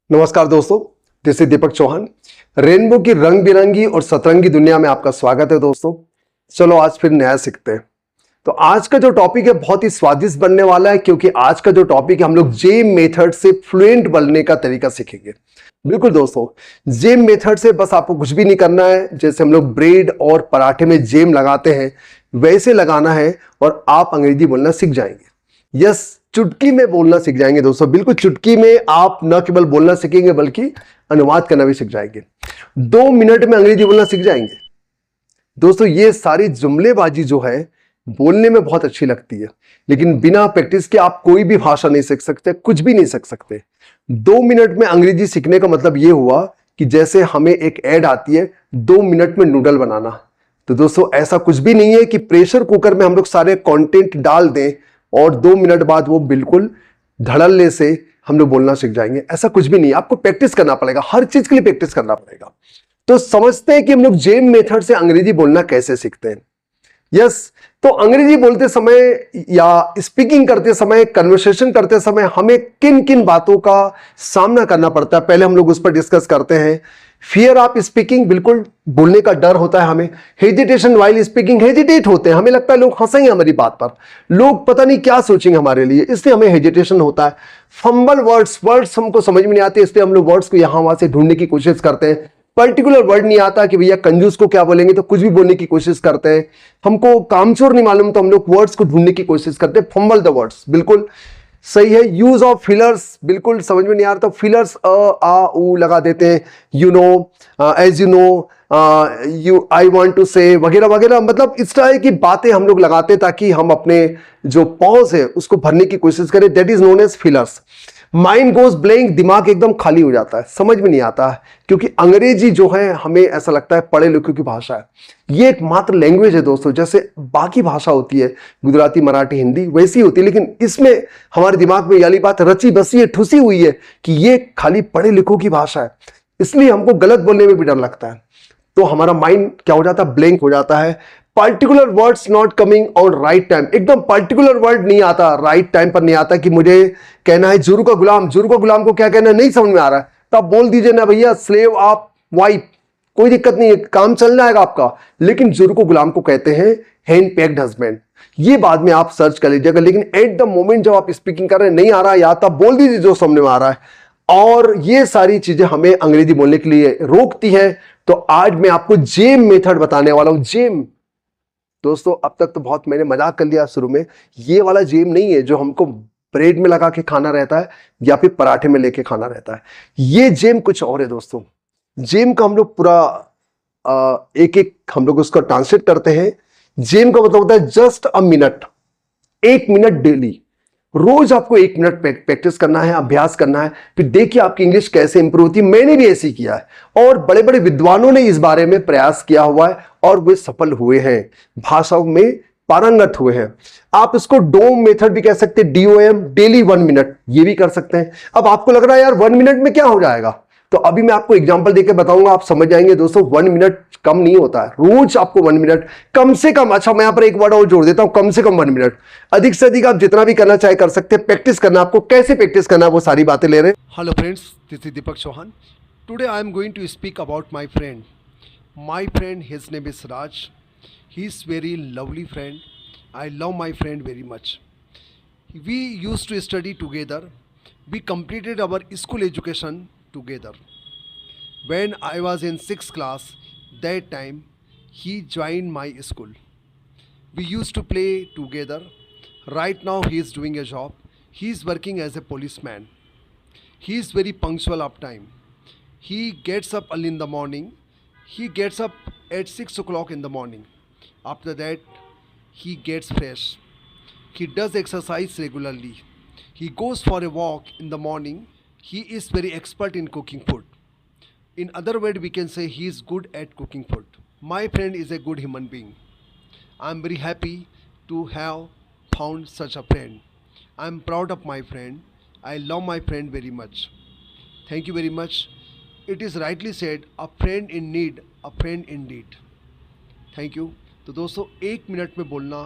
नमस्कार दोस्तों, this is Deepak Chauhan. Rainbow की रंग बिरंगी और सतरंगी दुनिया में आपका स्वागत है दोस्तों। चलो आज फिर नया सीखते हैं। तो आज का जो टॉपिक है बहुत ही स्वादिष्ट बनने वाला है, क्योंकि आज का जो टॉपिक है हम लोग जेम मेथड से फ्लुएंट बनने का तरीका सीखेंगे। बिल्कुल दोस्तों, जेम मेथड से बस आपको कुछ भी नहीं करना है। जैसे हम लोग ब्रेड और पराठे में जेम लगाते हैं वैसे लगाना है और आप अंग्रेजी बोलना सीख जाएंगे। यस, चुटकी में बोलना सीख जाएंगे दोस्तों। बिल्कुल चुटकी में आप न केवल बोलना सीखेंगे बल्कि अनुवाद करना भी सीख जाएंगे। 2 मिनट में अंग्रेजी बोलना सीख जाएंगे दोस्तों। ये सारी जुमलेबाजी जो है बोलने में बहुत अच्छी लगती है, लेकिन बिना प्रैक्टिस के आप कोई भी भाषा नहीं सीख सकते, कुछ भी नहीं सीख सकते। 2 मिनट में अंग्रेजी सीखने का मतलब ये हुआ कि जैसे हमें एक ऐड आती है 2 मिनट में नूडल बनाना। तो दोस्तों ऐसा कुछ भी नहीं है कि प्रेशर कुकर में हम लोग सारे कंटेंट डाल दें और 2 मिनट बाद वो बिल्कुल धड़ल्ले से हम लोग बोलना सीख जाएंगे। ऐसा कुछ भी नहीं है, आपको प्रैक्टिस करना पड़ेगा, हर चीज के लिए प्रैक्टिस करना पड़ेगा। तो समझते हैं कि हम लोग जेम मेथड से अंग्रेजी बोलना कैसे सीखते हैं। यस, तो अंग्रेजी बोलते समय या स्पीकिंग करते समय, कन्वर्सेशन करते समय हमें किन किन बातों का सामना करना पड़ता है, पहले हम लोग उस पर डिस्कस करते हैं। फियर ऑफ स्पीकिंग, बिल्कुल बोलने का डर होता है हमें। हेजिटेशन वाइल स्पीकिंग, हेजिटेट होते हैं, हमें लगता है लोग हंसेंगे हमारी बात पर, लोग पता नहीं क्या सोचेंगे हमारे लिए, इसलिए हमें हेजिटेशन होता है। फंबल वर्ड्स हमको समझ में नहीं आते, इसलिए हम लोग वर्ड्स को यहां वहां से ढूंढने की कोशिश करते हैं। पर्टिकुलर वर्ड नहीं आता कि भैया कंजूस को क्या बोलेंगे, तो कुछ भी बोलने की कोशिश करते हैं। हमको कामचोर नहीं मालूम तो हम लोग वर्ड्स को ढूंढने की कोशिश करते हैं। फंबल द वर्ड्स, बिल्कुल सही है। यूज ऑफ फिलर्स, बिल्कुल समझ में नहीं आ रहा तो फिलर्स आ ऊ लगा देते हैं। You know, as you know, you, I want to say, वगैरह वगैरह। मतलब इस तरह की बातें हम लोग लगाते हैं ताकि हम अपने जो पॉज है उसको भरने की कोशिश करें। That is known as fillers. Mind goes blank, दिमाग एकदम खाली हो जाता है, समझ में नहीं आता है, क्योंकि अंग्रेजी जो है हमें ऐसा लगता है पढ़े लिखे की भाषा है। ये एक मात्र लैंग्वेज है दोस्तों, जैसे बाकी भाषा होती है गुजराती, मराठी, हिंदी, वैसी होती है, लेकिन इसमें हमारे दिमाग में याली बात रची बसी है, ठुसी हुई है कि ये खाली पढ़े लिखों की भाषा है, इसलिए हमको गलत बोलने में भी डर लगता है। तो हमारा माइंड क्या हो जाता है, ब्लैंक हो जाता है। Particular words not coming on right time, एकदम पर्टिकुलर वर्ड नहीं आता, राइट टाइम पर नहीं आता कि मुझे कहना है जुरू का गुलाम, जुरू का गुलाम को क्या कहना है नहीं समझ में आ रहा है, तो आप बोल दीजिए ना भैया स्लेव ऑफ वाइफ, कोई दिक्कत नहीं है, काम चल जाएगा आपका। लेकिन जुरू को गुलाम को कहते हैं हैंड पैक्ड हस्बैंड। ये बाद में आप सर्च कर लीजिएगा, लेकिन एट द मोमेंट जब आप स्पीकिंग कर रहे हैं नहीं आ रहा है, या तब बोल दीजिए जो समझ में आ रहा है। और ये सारी चीजें हमें अंग्रेजी बोलने के लिए रोकती है। तो आज मैं आपको जेम मेथड बताने वाला हूं। जेम दोस्तों, अब तक तो बहुत मैंने मजाक कर लिया शुरू में, ये वाला जेम नहीं है जो हमको ब्रेड में लगा के खाना रहता है या फिर पराठे में लेके खाना रहता है। ये जेम कुछ और है दोस्तों। जेम का हम लोग पूरा एक एक हम लोग उसको ट्रांसलेट करते हैं। जेम का मतलब होता है just a minute, 1 minute daily. रोज आपको 1 मिनट प्रैक्टिस करना है, अभ्यास करना है, फिर देखिए आपकी इंग्लिश कैसे इंप्रूव होती है। मैंने भी ऐसे किया है और बड़े बड़े विद्वानों ने इस बारे में प्रयास किया हुआ है और वे सफल हुए हैं, भाषाओं में पारंगत हुए हैं। आप इसको डोम मेथड भी कह सकते हैं, DOM, डेली 1 मिनट, ये भी कर सकते हैं। अब आपको लग रहा है यार 1 मिनट में क्या हो जाएगा, तो अभी मैं आपको एग्जांपल देकर बताऊंगा, आप समझ जाएंगे दोस्तों। 1 मिनट कम नहीं होता है, रोज आपको 1 मिनट कम से कम। अच्छा, मैं यहां पर एक वर्ड और जोड़ देता हूं, कम से कम 1 मिनट। अधिक से अधिक आप जितना भी करना चाहे कर सकते हैं। प्रैक्टिस करना, आपको कैसे प्रैक्टिस करना है वो सारी बातें ले रहे हैं। Hello friends, this is Deepak Chauhan. Today I am going to speak about my friend. My friend, his name is Raj. He is very lovely friend. I love my friend very much. We used to study together. We completed our school education together. When I was in 6th class, that time he joined my school. We used to play together. Right now he is doing a job. He is working as a policeman. He is very punctual of time. He gets up early in the morning. He gets up at 6 o'clock in the morning. After that, he gets fresh. He does exercise regularly. He goes for a walk in the morning. He is very expert in cooking food. In other words, we can say he is good at cooking food. My friend is a good human being. I am very happy to have found such a friend. I am proud of my friend. I love my friend very much. Thank you very much. It is rightly said, a friend in need, a friend indeed. Thank you. तो दोस्तों, 1 minute में बोलना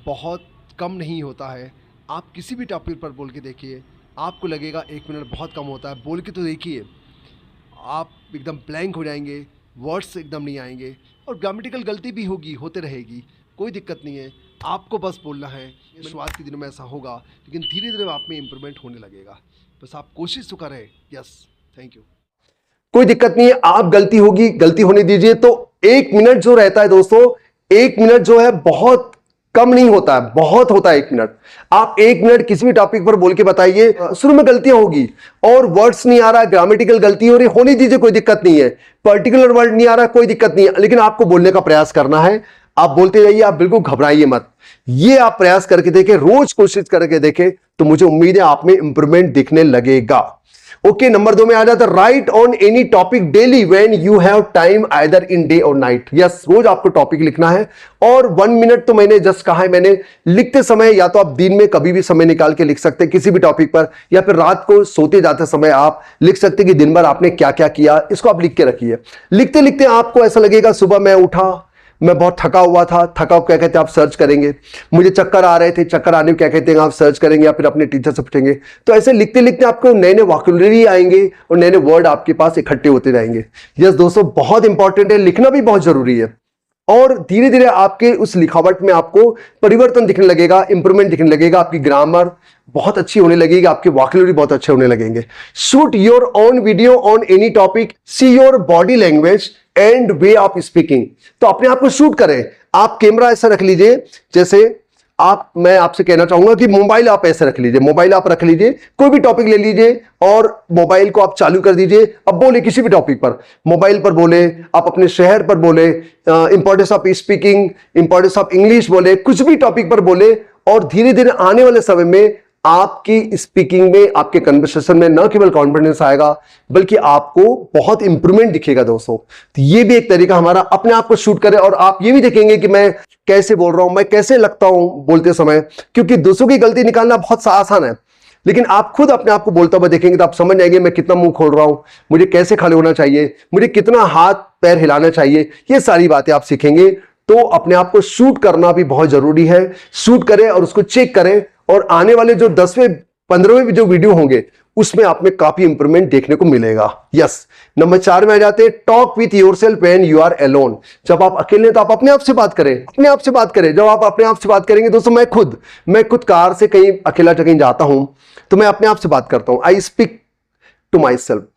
बहुत कम नहीं होता है। आप किसी भी टॉपिक पर बोल के देखिए, आपको लगेगा 1 मिनट बहुत कम होता है, बोल के तो देखिए, आप एकदम ब्लैंक हो जाएंगे, वर्ड्स एकदम नहीं आएंगे और ग्रामेटिकल गलती भी होगी, होते रहेगी, कोई दिक्कत नहीं है। आपको बस बोलना है। शुरुआत के दिनों में ऐसा होगा, लेकिन धीरे धीरे आप में इम्प्रूवमेंट होने लगेगा। बस आप कोशिश तो करें। Yes, thank you. कोई दिक्कत नहीं है, आप गलती होगी, गलती होने दीजिए। तो 1 मिनट जो रहता है दोस्तों, 1 मिनट जो है बहुत कम नहीं होता है, बहुत होता है 1 मिनट। आप 1 मिनट किसी भी टॉपिक पर बोल के बताइए। शुरू में गलतियां होगी और वर्ड्स नहीं आ रहा, ग्रामेटिकल गलती हो रही, होने दीजिए, कोई दिक्कत नहीं है। पर्टिकुलर वर्ड नहीं आ रहा, कोई दिक्कत नहीं है, लेकिन आपको बोलने का प्रयास करना है। आप बोलते जाइए, आप बिल्कुल घबराइए मत। ये आप प्रयास करके देखें, रोज कोशिश करके देखें, तो मुझे उम्मीद है आप में इंप्रूवमेंट दिखने लगेगा। ओके, नंबर 2 में आ जाता है right on any topic daily when you have time, either in day और नाइट। यस, रोज आपको टॉपिक लिखना है और 1 मिनट तो मैंने जस्ट कहा है, मैंने लिखते समय या तो आप दिन में कभी भी समय निकाल के लिख सकते हैं किसी भी टॉपिक पर, या फिर रात को सोते जाते समय आप लिख सकते हैं कि दिन भर आपने क्या क्या किया। इसको आप लिख के रखिए। लिखते लिखते आपको ऐसा लगेगा सुबह मैं उठा, मैं बहुत थका हुआ था, थका क्या कहते हैं आप सर्च करेंगे। मुझे चक्कर आ रहे थे, चक्कर आने को क्या कहते हैं आप सर्च करेंगे, या फिर अपने टीचर से पूछेंगे। तो ऐसे लिखते लिखते आपको नए नए वोकैब्युलरी आएंगे और नए नए वर्ड आपके पास इकट्ठे होते जाएंगे। यस दोस्तों, बहुत इंपॉर्टेंट है, लिखना भी बहुत जरूरी है। और धीरे धीरे आपके उस लिखावट में आपको परिवर्तन दिखने लगेगा, इंप्रूवमेंट दिखने लगेगा, आपकी ग्रामर बहुत अच्छी होने लगेगी, आपके वोकैब्युलरी बहुत अच्छे होने लगेंगे। Shoot your own video on any topic, see your body language and way of speaking. तो अपने आप को शूट करें। आप कैमरा ऐसा रख लीजिए, जैसे मैं आपसे कहना चाहूंगा कि मोबाइल आप ऐसे रख लीजिए, मोबाइल आप रख लीजिए, कोई भी टॉपिक ले लीजिए और मोबाइल को आप चालू कर दीजिए। अब बोले किसी भी टॉपिक पर, मोबाइल पर बोले, आप अपने शहर पर बोले, importance of speaking, importance of English बोले, कुछ भी टॉपिक पर बोले। और धीरे धीरे आने वाले समय में आपकी स्पीकिंग में, आपके कन्वर्सेशन में न केवल कॉन्फिडेंस आएगा, बल्कि आपको बहुत इंप्रूवमेंट दिखेगा दोस्तों। तो ये भी एक तरीका हमारा, अपने आप को शूट करें और आप ये भी देखेंगे कि मैं कैसे बोल रहा हूं, मैं कैसे लगता हूं बोलते समय। क्योंकि दूसरों की गलती निकालना बहुत आसान है, लेकिन आप खुद अपने आप को बोलता हुआ देखेंगे तो आप समझ जाएंगे मैं कितना मुंह खोल रहा हूं, मुझे कैसे खड़े होना चाहिए, मुझे कितना हाथ पैर हिलाना चाहिए। ये सारी बातें आप सीखेंगे। तो अपने आप को शूट करना भी बहुत जरूरी है। शूट करें और उसको चेक करें, और आने वाले जो 10वें 15वें जो वीडियो होंगे उसमें आप में काफी इंप्रूवमेंट देखने को मिलेगा। यस, नंबर 4 में आ जाते हैं talk with yourself when you are alone. जब आप अकेले हैं तो आप अपने आप से बात करें, अपने आप से बात करें। जब आप अपने आप से बात करेंगे दोस्तों, मैं खुद कार से कहीं अकेला कहीं जाता हूं तो मैं अपने आप से बात करता हूं। I speak to myself.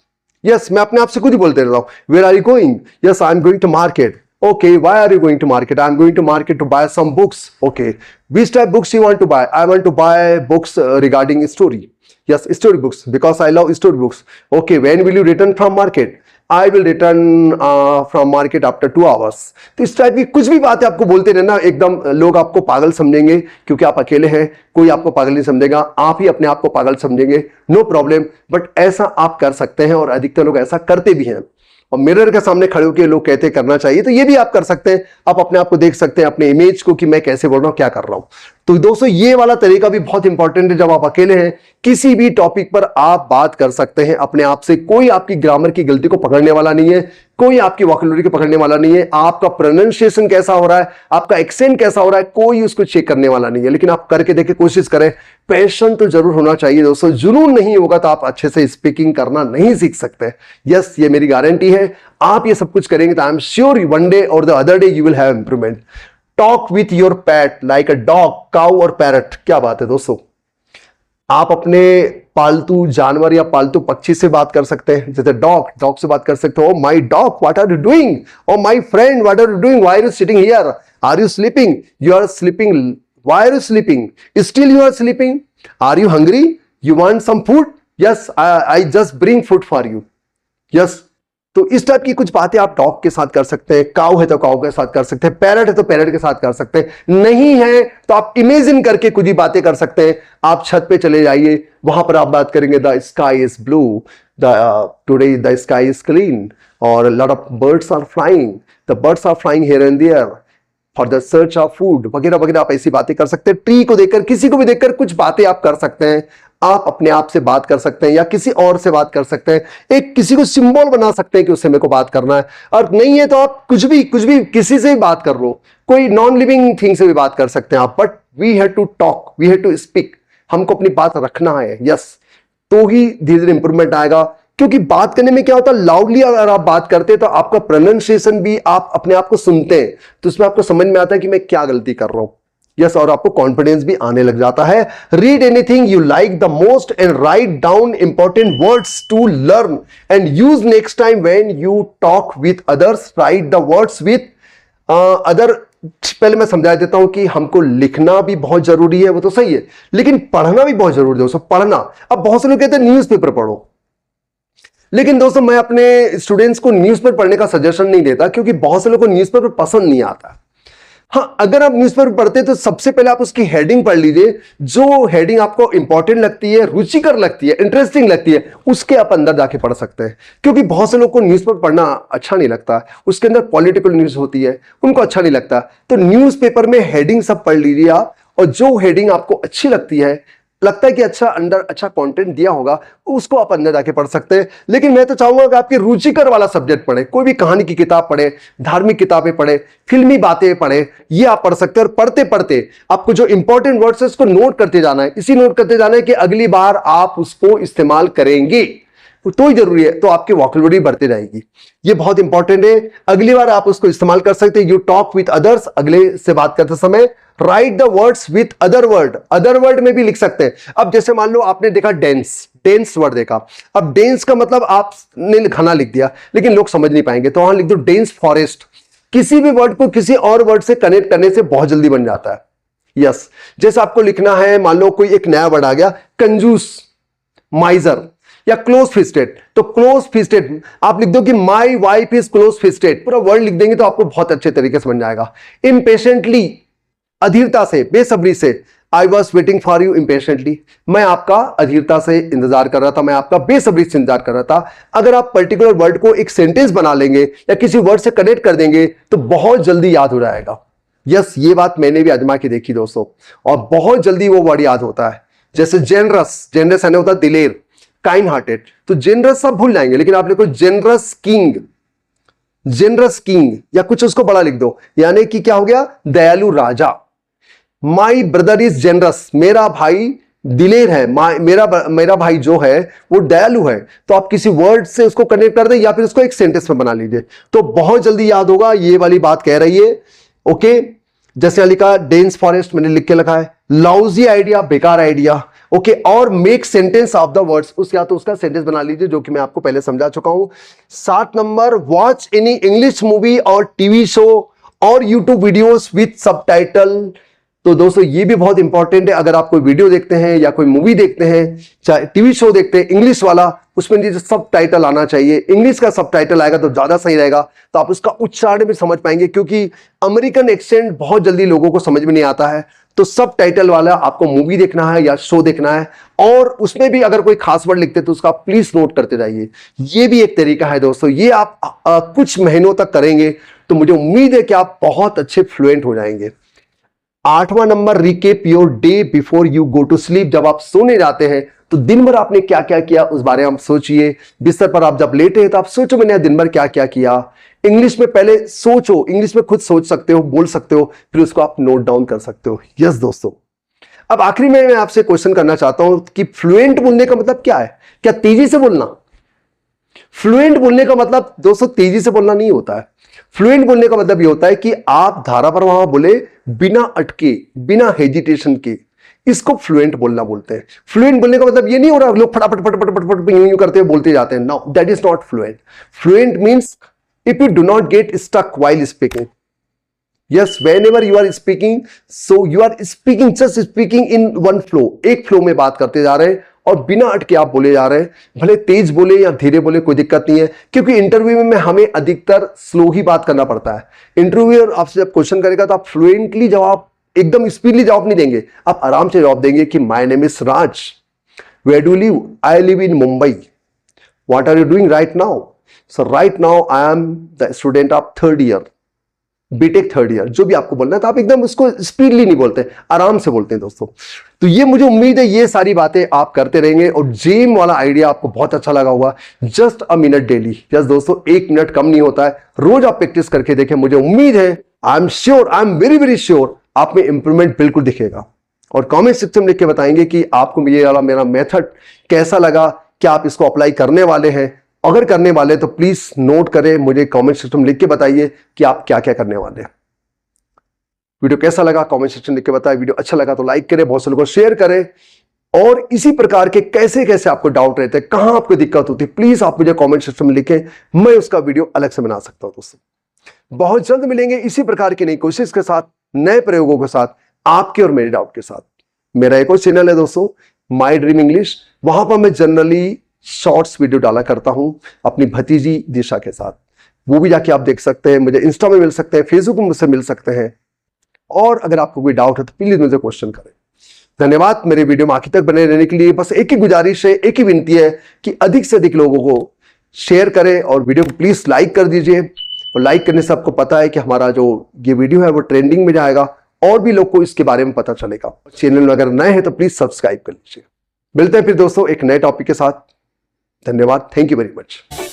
Yes, मैं अपने आप से खुद ही बोलते रहता हूं। Where are you going? Yes, I am going to market. Okay, why are you going to market? I'm going to market to buy some books. Okay, which type books you want to buy? I want to buy books regarding story. Yes, story books, because I love story books. Okay, when will you return from market? I will return from market after 2 hours. तो इस type की कुछ भी बातें आपको बोलते रहना। एकदम लोग आपको पागल समझेंगे क्योंकि आप अकेले हैं, कोई आपको पागल नहीं समझेगा, आप ही अपने आप को पागल समझेंगे। नो प्रॉब्लम, बट ऐसा आप कर सकते हैं और अधिकतर लोग ऐसा करते भी हैं। और मिरर के सामने खड़े होकर लोग कहते करना चाहिए, तो ये भी आप कर सकते हैं। आप अपने आप को देख सकते हैं, अपने इमेज को, कि मैं कैसे बोल रहा हूं, क्या कर रहा हूं। तो दोस्तों ये वाला तरीका भी बहुत इंपॉर्टेंट है। जब आप अकेले हैं किसी भी टॉपिक पर आप बात कर सकते हैं अपने आप से। कोई आपकी ग्रामर की गलती को पकड़ने वाला नहीं है, कोई आपकी वोकैब्युलरी को पकड़ने वाला नहीं है, आपका प्रोनाउंसिएशन कैसा हो रहा है, आपका एक्सेंट कैसा हो रहा है, कोई उसको चेक करने वाला नहीं है। लेकिन आप करके देखें, कोशिश करें। पैशन तो जरूर होना चाहिए दोस्तों, जुनून नहीं होगा तो आप अच्छे से स्पीकिंग करना नहीं सीख सकते। यस, ये मेरी गारंटी है। आप ये सब कुछ करेंगे तो I am sure one day और the other day you will have improvement. Talk with your pet like a dog, cow और पैरट। क्या बात है दोस्तों, आप अपने पालतू जानवर या पालतू पक्षी से बात कर सकते हैं। जैसे डॉग से बात कर सकते हो, my dog what are you doing, और my friend what are you doing, why are you sitting here, are you sleeping, you are sleeping, why are you sleeping, still you are sleeping, are you hungry, you want some food, yes I just bring food for you. Yes, तो इस type की कुछ बातें आप dog के साथ कर सकते हैं, काऊ है तो काऊ के साथ कर सकते हैं, पैरट है तो पैरट के साथ कर सकते हैं, नहीं है तो आप इमेजिन करके कुछ ही बातें कर सकते हैं। आप छत पे चले जाइए, वहां पर आप बात करेंगे, the sky is blue, today the sky is clean, और lot of birds are flying, the birds are flying here and there for the search of food, वगैरह वगैरह। आप ऐसी बातें कर सकते हैं। ट्री को देखकर, किसी को भी देखकर कुछ बातें आप कर सकते हैं। आप अपने आप से बात कर सकते हैं या किसी और से बात कर सकते हैं। एक किसी को सिंबल बना सकते हैं कि उससे मेरे को बात करना है, और नहीं है तो आप कुछ भी किसी से भी बात कर लो, कोई नॉन लिविंग थिंग से भी बात कर सकते हैं आप। But we have to talk, we have to speak, हमको अपनी बात रखना है। यस, तो ही धीरे धीरे इंप्रूवमेंट आएगा। क्योंकि बात करने में क्या होता है, लाउडली अगर आप बात करते हैं तो आपका प्रोनाउंसिएशन भी आप अपने आप को सुनते हैं तो उसमें आपको समझ में आता है कि मैं क्या गलती कर रहा हूं। यस, और आपको कॉन्फिडेंस भी आने लग जाता है। Read anything you like the most and write down important words to learn and use next time when you talk with others. Write the words with other. पहले मैं समझा देता हूं कि हमको लिखना भी बहुत जरूरी है, वो तो सही है, लेकिन पढ़ना भी बहुत जरूरी है दोस्तों। पढ़ना, अब बहुत से लोग कहते हैं न्यूज़पेपर पढ़ो, लेकिन दोस्तों मैं अपने स्टूडेंट्स को न्यूज़पेपर पढ़ने का सजेशन नहीं देता, क्योंकि बहुत से लोगों को न्यूज़पेपर पसंद नहीं आता। हाँ, अगर आप न्यूज़पेपर पढ़ते तो सबसे पहले आप उसकी हेडिंग पढ़ लीजिए। जो हेडिंग आपको इंपॉर्टेंट लगती है, रुचिकर लगती है, इंटरेस्टिंग लगती है, उसके आप अंदर जाके पढ़ सकते हैं। क्योंकि बहुत से लोग को न्यूज़पेपर पढ़ना अच्छा नहीं लगता, उसके अंदर पॉलिटिकल न्यूज़ होती है, उनको अच्छा नहीं लगता। तो न्यूज़पेपर में हेडिंग सब पढ़ लीजिए आप, और जो हेडिंग आपको अच्छी लगती है, लगता है कि अच्छा अंदर अच्छा कंटेंट दिया होगा, उसको आप अंदर जाके पढ़ सकते हैं। लेकिन मैं तो चाहूंगा कि आपकी रुचिकर वाला सब्जेक्ट पढ़े, कोई भी कहानी की किताब पढ़े, धार्मिक किताबें पढ़े, फिल्मी बातें पढ़े, ये आप पढ़ सकते हैं। और पढ़ते पढ़ते आपको जो इंपॉर्टेंट वर्ड्स है उसको नोट करते जाना है। इसी नोट करते जाना है कि अगली बार आप उसको इस्तेमाल करेंगे तो ही जरूरी है, तो आपकी वोकैबुलरी बढ़ती जाएगी। ये बहुत इंपॉर्टेंट है, अगली बार आप उसको इस्तेमाल कर सकते हैं। यू टॉक विथ अदर्स, अगले से बात करते समय right the words with other word. Other word में भी लिख सकते हैं। अब जैसे मान लो आपने देखा डेंस, डेंस वर्ड देखा, अब डेंस का मतलब आपने घना लिख दिया, लेकिन लोग समझ नहीं पाएंगे, तो वहां लिख दो डेंस फॉरेस्ट। किसी भी वर्ड को किसी और वर्ड से कनेक्ट करने से बहुत जल्दी बन जाता है। यस, जैसे आपको लिखना है, मान लो कोई एक नया वर्ड आ गया, कंजूस, माइजर या क्लोज फिस्टेड, तो क्लोज फिस्टेड आप लिख दो कि my wife is close fisted, पूरा वर्ड लिख देंगे तो आपको बहुत अच्छे तरीके से बन जाएगा। इम्पेशेंटली, अधीरता से, बेसब्री से, I was waiting for you impatiently, मैं आपका अधीरता से इंतजार कर रहा था, मैं आपका बेसब्री से इंतजार कर रहा था। अगर आप पर्टिकुलर वर्ड को एक सेंटेंस बना लेंगे या किसी वर्ड से कनेक्ट कर देंगे तो बहुत जल्दी याद हो जाएगा। यस, ये बात मैंने भी आजमा के देखी दोस्तों, और बहुत जल्दी वो वर्ड याद होता है। जैसे जेनरस, जेनरस यानी होता है दिलेर, काइंड हार्टेड, तो जेनरस सब भूल जाएंगे, लेकिन आप लिखो जेनरस किंग, जेनरस किंग, या कुछ उसको बड़ा लिख दो, यानी कि क्या हो गया, दयालु राजा। माई ब्रदर इज जेनरस, मेरा भाई दिलेर है, मेरा भाई जो है वो दयालु है। तो आप किसी वर्ड से उसको कनेक्ट कर दे या फिर उसको एक सेंटेंस में बना लीजिए, तो बहुत जल्दी याद होगा। ये वाली बात कह रही है। ओके, जैसे लिखा डेंस फॉरेस्ट, मैंने लिख के लिखा है। लाउजी आइडिया, बेकार आइडिया। ओके, और make sentence of the words, या तो उसका सेंटेंस बना लीजिए, जो कि मैं आपको पहले समझा चुका हूं। 7 number, watch any English movie और टीवी शो और यूट्यूब वीडियोस विथ सबटाइटल। तो दोस्तों ये भी बहुत इंपॉर्टेंट है। अगर आप कोई वीडियो देखते हैं या कोई मूवी देखते हैं, चाहे टीवी शो देखते हैं इंग्लिश वाला, उसमें नीचे सब टाइटल आना चाहिए। इंग्लिश का सब टाइटल आएगा तो ज्यादा सही रहेगा, तो आप उसका उच्चारण भी समझ पाएंगे, क्योंकि अमेरिकन एक्सेंट बहुत जल्दी लोगों को समझ में नहीं आता है। तो सब टाइटल वाला आपको मूवी देखना है या शो देखना है, और उसमें भी अगर कोई खास वर्ड लिखते तो उसका प्लीज नोट करते जाइए। ये भी एक तरीका है दोस्तों, ये आप कुछ महीनों तक करेंगे तो मुझे उम्मीद है कि आप बहुत अच्छे फ्लुएंट हो जाएंगे। 8वां number, recap your day before you go to sleep. जब आप सोने जाते हैं तो दिन भर आपने क्या क्या किया उस बारे में आप सोचिए। बिस्तर पर आप जब लेटे हैं तो आप सोचो मैंने दिन भर क्या क्या किया। इंग्लिश में पहले सोचो, इंग्लिश में खुद सोच सकते हो, बोल सकते हो, फिर उसको आप नोट डाउन कर सकते हो। यस दोस्तों, अब आखिरी में मैं आपसे क्वेश्चन करना चाहता हूं कि फ्लुएंट बोलने का मतलब क्या है? क्या तेजी से बोलना? फ्लुएंट बोलने का मतलब दोस्तों तेजी से बोलना नहीं होता है। फ्लुएंट बोलने का मतलब ये होता है कि आप धारा प्रवाह बोले, बिना अटके, बिना हेजिटेशन के, इसको फ्लुएंट बोलना बोलते हैं। फ्लुएंट बोलने का मतलब ये नहीं हो रहा लोग फटाफट फटाफट फटाफट यूं करते हुए बोलते जाते हैं। No, that is not fluent. Fluent means if you do not get stuck while speaking. Yes, whenever you are speaking, so you are speaking, just speaking in one flow, एक फ्लो में बात करते जा रहे हैं और बिना अटके आप बोले जा रहे हैं। भले तेज बोले या धीरे बोले कोई दिक्कत नहीं है, क्योंकि इंटरव्यू में हमें अधिकतर स्लो ही बात करना पड़ता है। इंटरव्यूअर आपसे जब क्वेश्चन करेगा तो आप फ्लुएंटली जवाब, एकदम स्पीडली जवाब नहीं देंगे, आप आराम से जवाब देंगे कि my name is Raj, where do you live, I live in Mumbai, what are you doing right now, so right now I am the student of 3rd year, BTech 3rd year. जो भी आपको बोलना है तो आप एकदम उसको स्पीडली नहीं बोलते, आराम से बोलते हैं दोस्तों। तो ये मुझे उम्मीद है ये सारी बातें आप करते रहेंगे, और जेम वाला आइडिया आपको बहुत अच्छा लगा होगा। Just a minute daily, yes दोस्तों, 1 मिनट कम नहीं होता है, रोज आप प्रैक्टिस करके देखें। मुझे उम्मीद है, आई am sure, I am very very sure, आप में इंप्रूवमेंट बिल्कुल दिखेगा। और कमेंट सेक्शन में लिख के बताएंगे कि आपको ये वाला मेरा मेथड कैसा लगा, क्या आप इसको अप्लाई करने वाले हैं। अगर करने वाले हैं तो प्लीज नोट करें, मुझे कमेंट सेक्शन में लिख के बताइए कि आप क्या क्या करने वाले हैं। वीडियो कैसा लगा कमेंट सेक्शन में लिख के बताएं। वीडियो अच्छा लगा तो लाइक करें, बहुत से लोगों को शेयर करें। और इसी प्रकार के कैसे कैसे आपको डाउट रहते हैं, कहां आपको दिक्कत होती है, प्लीज आप मुझे कमेंट सेक्शन में लिखें, मैं उसका वीडियो अलग से बना सकता हूं दोस्तों। बहुत जल्द मिलेंगे इसी प्रकार की नई कोशिश के साथ, नए प्रयोगों के साथ, आपके और मेरे डाउट के साथ। मेरा एक और चैनल है दोस्तों, माई ड्रीम इंग्लिश। वहां पर मैं जनरली शॉर्ट्स वीडियो डाला करता हूं अपनी भतीजी दिशा के साथ। वो भी जाके आप देख सकते हैं। मुझे इंस्टा में मिल सकते हैं, फेसबुक में मुझसे मिल सकते हैं। और अगर आपको कोई डाउट है तो प्लीज मुझे क्वेश्चन करें। धन्यवाद मेरे वीडियो में आखिर तक बने रहने के लिए। बस एक ही गुजारिश है, एक ही विनती है कि अधिक से अधिक लोगों को शेयर करें और वीडियो को प्लीज लाइक कर दीजिए। और लाइक करने से आपको पता है कि हमारा जो ये वीडियो है वो ट्रेंडिंग में जाएगा और भी लोग को इसके बारे में पता चलेगा। चैनल में अगर नए हैं तो प्लीज सब्सक्राइब कर लीजिए। मिलते हैं फिर दोस्तों एक नए टॉपिक के साथ। धन्यवाद, थैंक यू वेरी मच।